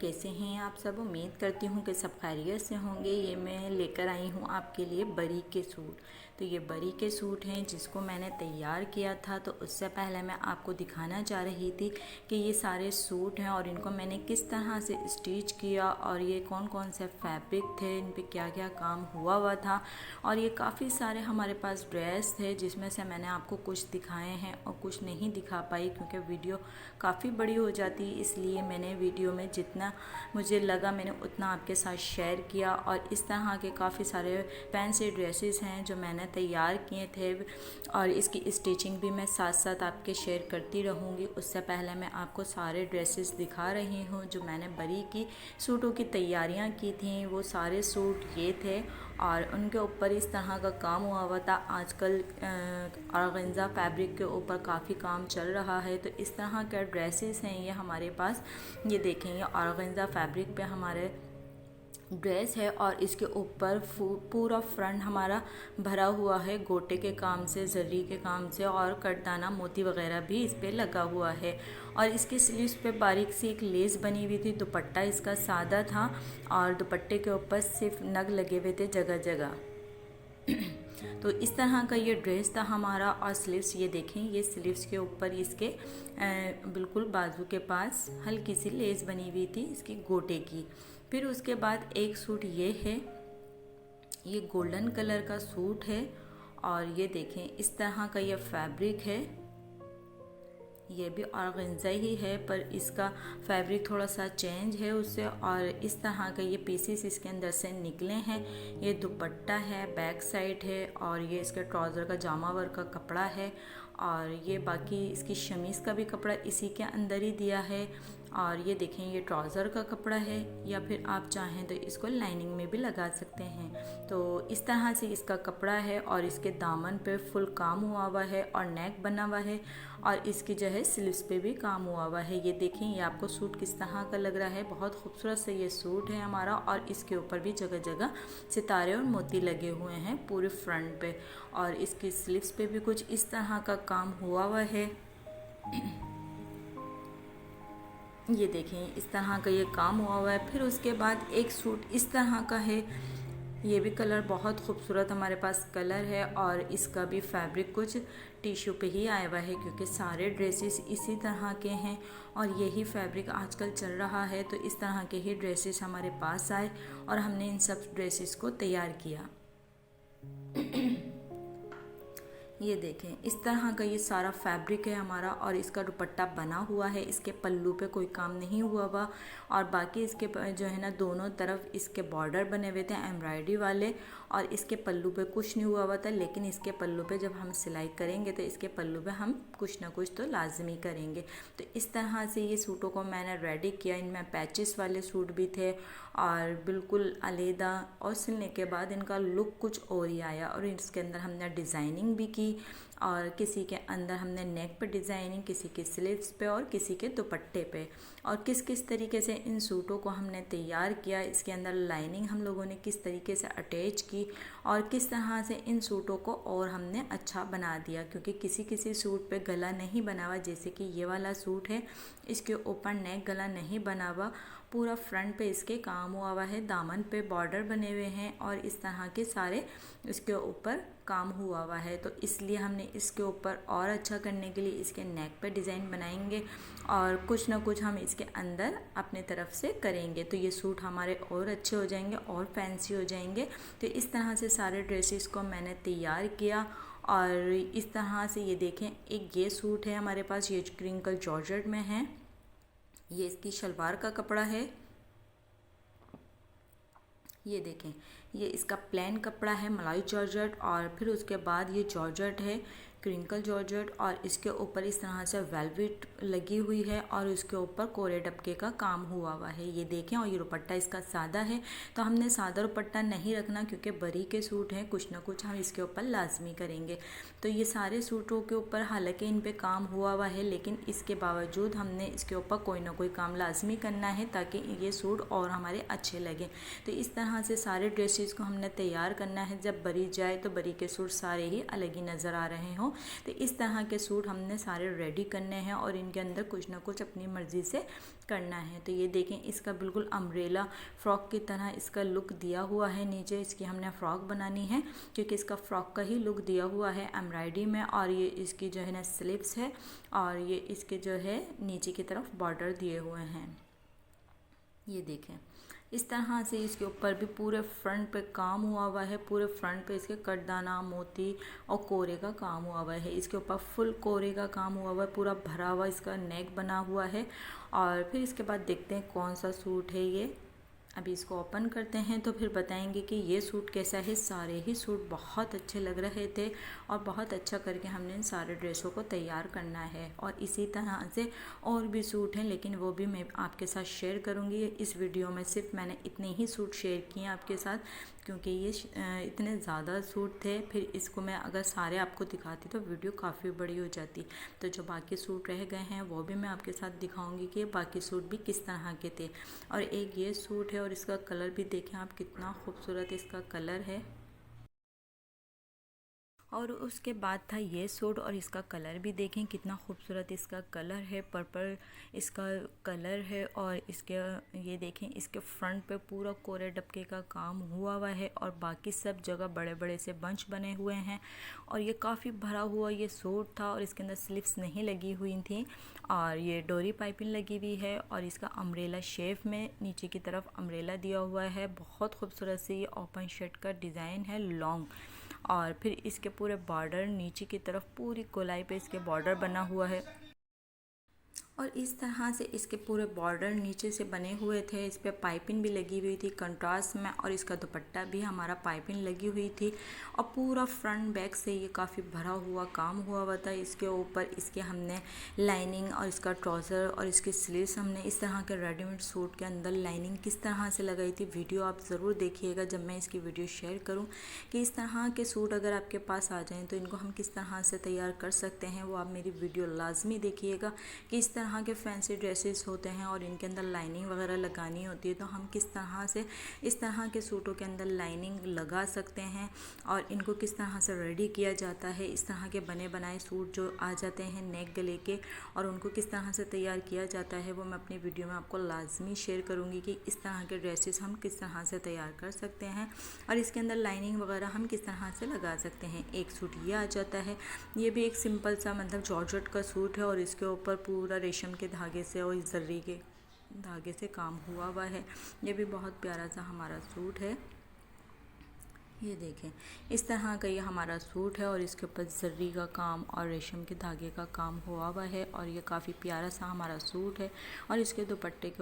कैसे हैं आप सब। उम्मीद करती हूँ कि सब खैरियत से होंगे। ये मैं लेकर आई हूँ आपके लिए बरी के सूट। तो ये बरी के सूट हैं जिसको मैंने तैयार किया था। तो उससे पहले मैं आपको दिखाना चाह रही थी कि ये सारे सूट हैं और इनको मैंने किस तरह से स्टिच किया और ये कौन कौन से फैब्रिक थे, इन पे क्या क्या काम हुआ था। और ये काफ़ी सारे हमारे पास ड्रेस थे जिसमें से मैंने आपको कुछ दिखाए हैं और कुछ नहीं दिखा पाई क्योंकि वीडियो काफ़ी बड़ी हो जाती, इसलिए मैंने वीडियो में जितना मुझे लगा मैंने उतना आपके साथ शेयर किया। और इस तरह के काफ़ी सारे फैंसी ड्रेसेस हैं जो मैंने तैयार किए थे और इसकी स्टिचिंग भी मैं साथ साथ आपके शेयर करती रहूँगी। उससे पहले मैं आपको सारे ड्रेसेस दिखा रही हूँ जो मैंने बरी की सूटों की तैयारियाँ की थी। वो सारे सूट ये थे और उनके ऊपर इस तरह का काम हुआ था। आजकल ऑर्गेन्जा फैब्रिक के ऊपर काफ़ी काम चल रहा है, तो इस तरह के ड्रेसेस हैं ये हमारे पास। ये देखेंगे ऑर्गेन्जा फैब्रिक पे हमारे ड्रेस है और इसके ऊपर पूरा फ्रंट हमारा भरा हुआ है गोटे के काम से, जरी के काम से, और कटदाना मोती वगैरह भी इस पे लगा हुआ है। और इसके स्लीव्स पे बारीक सी एक लेस बनी हुई थी। दुपट्टा इसका सादा था और दुपट्टे के ऊपर सिर्फ नग लगे हुए थे जगह जगह। तो इस तरह का ये ड्रेस था हमारा। और स्लीव्स ये देखें, ये स्लीव्स के ऊपर इसके बिल्कुल बाजू के पास हल्की सी लेस बनी हुई थी इसकी गोटे की। फिर उसके बाद एक सूट ये है, ये गोल्डन कलर का सूट है और ये देखें इस तरह का ये फैब्रिक है। ये भी ऑर्गेन्जा ही है पर इसका फैब्रिक थोड़ा सा चेंज है उससे। और इस तरह के ये पीसेस इसके अंदर से निकले हैं। ये दुपट्टा है, बैक साइड है और ये इसके ट्राउज़र का जामा वर्क का कपड़ा है। और ये बाकी इसकी शमीज़ का भी कपड़ा इसी के अंदर ही दिया है। और ये देखें ये ट्राउज़र का कपड़ा है, या फिर आप चाहें तो इसको लाइनिंग में भी लगा सकते हैं। तो इस तरह से इसका कपड़ा है और इसके दामन पे फुल काम हुआ है और नेक बना हुआ है और इसकी जो है स्लीव्स पे भी काम हुआ है। ये देखें ये आपको सूट किस तरह का लग रहा है। बहुत खूबसूरत से ये सूट है हमारा और इसके ऊपर भी जगह जगह सितारे और मोती लगे हुए हैं पूरे फ्रंट पे। और इसकी स्लीव्स पे भी कुछ इस तरह का काम हुआ है। ये देखें इस तरह का ये काम हुआ है। फिर उसके बाद एक सूट इस तरह का है। ये भी कलर बहुत खूबसूरत हमारे पास कलर है और इसका भी फैब्रिक कुछ टिश्यू पे ही आया हुआ है क्योंकि सारे ड्रेसेस इसी तरह के हैं और यही फैब्रिक आजकल चल रहा है। तो इस तरह के ही ड्रेसेस हमारे पास आए और हमने इन सब ड्रेसेस को तैयार किया। ये देखें इस तरह का ये सारा फैब्रिक है हमारा और इसका दुपट्टा बना हुआ है। इसके पल्लू पे कोई काम नहीं हुआ और बाकी इसके जो है ना दोनों तरफ इसके बॉर्डर बने हुए थे एम्ब्रॉयडरी वाले और इसके पल्लू पे कुछ नहीं हुआ था। लेकिन इसके पल्लू पे जब हम सिलाई करेंगे तो इसके पल्लू पे हम कुछ ना कुछ तो लाजमी करेंगे। तो इस तरह से ये सूटों को मैंने रेडी किया। इनमें पैचेस वाले सूट भी थे और बिल्कुल अलहदा, और सिलने के बाद इनका लुक कुछ और ही आया। और इसके अंदर हमने डिज़ाइनिंग भी की और किसी के अंदर हमने नेक पे डिज़ाइनिंग, किसी के स्लीव्स पे और किसी के दुपट्टे पे। और किस किस तरीके से इन सूटों को हमने तैयार किया, इसके अंदर लाइनिंग हम लोगों ने किस तरीके से अटैच की और किस तरह से इन सूटों को और हमने अच्छा बना दिया। क्योंकि किसी किसी सूट पे गला नहीं बना हुआ, जैसे कि ये वाला सूट है इसके ऊपर नेक गला नहीं बना हुआ, पूरा फ्रंट पे इसके काम हुआ है, दामन पे बॉर्डर बने हुए हैं और इस तरह के सारे इसके ऊपर काम हुआ है। तो इसलिए हमने इसके ऊपर और अच्छा करने के लिए इसके नेक पे डिज़ाइन बनाएंगे और कुछ ना कुछ हम इसके अंदर अपने तरफ से करेंगे। तो ये सूट हमारे और अच्छे हो जाएंगे और फैंसी हो जाएंगे। तो इस तरह से सारे ड्रेसेस को मैंने तैयार किया और इस तरह से ये देखें एक ये सूट है हमारे पास, ये क्रिंकल जॉर्जेट में है। ये इसकी शलवार का कपड़ा है। ये देखें ये इसका प्लेन कपड़ा है मलाई जॉर्जेट और फिर उसके बाद ये जॉर्जेट है क्रिंकल जॉर्जेट और इसके ऊपर इस तरह से वेलवेट लगी हुई है और उसके ऊपर कोरे डबके का काम हुआ है। ये देखें और ये दुपट्टा इसका सादा है। तो हमने सादा दुपट्टा नहीं रखना क्योंकि बरी के सूट हैं, कुछ ना कुछ हम इसके ऊपर लाजमी करेंगे। तो ये सारे सूटों के ऊपर हालांकि इन पे काम हुआ है लेकिन इसके बावजूद हमने इसके ऊपर कोई ना कोई काम लाजमी करना है ताकि ये सूट और हमारे अच्छे लगें। तो इस तरह से सारे ड्रेसेस को हमने तैयार करना है। जब बरी जाए तो बरी के सूट सारे ही अलग ही नज़र आ रहे हों हो। तो इस तरह के सूट हमने सारे रेडी करने हैं और इनके अंदर कुछ ना कुछ अपनी मर्ज़ी से करना है। तो ये देखें, इसका बिल्कुल अम्ब्रेला फ़्रॉक की तरह इसका लुक दिया हुआ है। नीचे इसकी हमने फ़्रॉक बनानी है क्योंकि इसका फ़्रॉक का ही लुक दिया हुआ है एम्ब्रॉयडरी में। और ये इसकी जो है ना स्लीव्स है और ये इसके जो है नीचे की तरफ बॉर्डर दिए हुए हैं। ये देखें, इस तरह से इसके ऊपर भी पूरे फ्रंट पे काम हुआ हुआ है। पूरे फ्रंट पे इसके कटदाना, मोती और कोरे का काम हुआ हुआ है। इसके ऊपर फुल कोरे का काम हुआ हुआ है, पूरा भरा हुआ इसका नेक बना हुआ है। और फिर इसके बाद देखते हैं कौन सा सूट है ये। अभी इसको ओपन करते हैं तो फिर बताएंगे कि ये सूट कैसा है। सारे ही सूट बहुत अच्छे लग रहे थे और बहुत अच्छा करके हमने इन सारे ड्रेसों को तैयार करना है। और इसी तरह से और भी सूट हैं, लेकिन वो भी मैं आपके साथ शेयर करूँगी। इस वीडियो में सिर्फ मैंने इतने ही सूट शेयर किए हैं आपके साथ, क्योंकि ये इतने ज़्यादा सूट थे। फिर इसको मैं अगर सारे आपको दिखाती तो वीडियो काफ़ी बड़ी हो जाती। तो जो बाकी सूट रह गए हैं वो भी मैं आपके साथ दिखाऊंगी कि बाकी सूट भी किस तरह के थे। और एक ये सूट है और इसका कलर भी देखें आप, कितना खूबसूरत इसका कलर है। और उसके बाद था ये सूट और इसका कलर भी देखें कितना खूबसूरत इसका कलर है, पर्पल इसका कलर है। और इसके ये देखें, इसके फ्रंट पे पूरा कोरे डबके का काम हुआ हुआ है और बाकी सब जगह बड़े बड़े से बंच बने हुए हैं। और ये काफ़ी भरा हुआ ये सूट था और इसके अंदर स्लीव्स नहीं लगी हुई थी और ये डोरी पाइपिंग लगी हुई है। और इसका अम्ब्रेला शेप में नीचे की तरफ अम्ब्रेला दिया हुआ है। बहुत खूबसूरत से ये ओपन शर्ट का डिज़ाइन है लॉन्ग। और फिर इसके पूरे बॉर्डर नीचे की तरफ पूरी गोलाई पे इसके बॉर्डर बना हुआ है। और इस तरह से इसके पूरे बॉर्डर नीचे से बने हुए थे। इस पर पाइपिंग भी लगी हुई थी कंट्रास्ट में और इसका दुपट्टा भी हमारा पाइपिंग लगी हुई थी। और पूरा फ्रंट बैक से ये काफ़ी भरा हुआ काम हुआ हुआ था। इसके ऊपर इसके हमने लाइनिंग और इसका ट्राउज़र और इसकी स्लीव्स हमने इस तरह के रेडीमेड सूट के अंदर लाइनिंग किस तरह से लगाई थी। वीडियो आप ज़रूर देखिएगा जब मैं इसकी वीडियो शेयर करूँ कि इस तरह के सूट अगर आपके पास आ जाएँ तो इनको हम किस तरह से तैयार कर सकते हैं। वो आप मेरी वीडियो लाजमी देखिएगा कि इस तरह के फैंसी ड्रेसेस होते हैं और इनके अंदर लाइनिंग वगैरह लगानी होती है, तो हम किस तरह से इस तरह के सूटों के अंदर लाइनिंग लगा सकते हैं और इनको किस तरह से रेडी किया जाता है। इस तरह के बने बनाए सूट जो आ जाते हैं नेक गले के और उनको किस तरह से तैयार किया जाता है, वो मैं अपनी वीडियो में आपको लाजमी शेयर करूँगी कि इस तरह के ड्रेसेस हम किस तरह से तैयार कर सकते हैं और इसके अंदर लाइनिंग वगैरह हम किस तरह से लगा सकते हैं। एक सूट ये आ जाता है, ये भी एक सिंपल सा मतलब जॉर्जेट का सूट है और इसके ऊपर पूरा रेशम के धागे से और इस जर्री के धागे से काम हुआ हुआ है। ये भी बहुत प्यारा सा हमारा सूट है। ये देखें, इस तरह का ये हमारा सूट है और इसके ऊपर जर्री का काम और रेशम के धागे का काम हुआ हुआ है और ये काफ़ी प्यारा सा हमारा सूट है। और इसके दुपट्टे के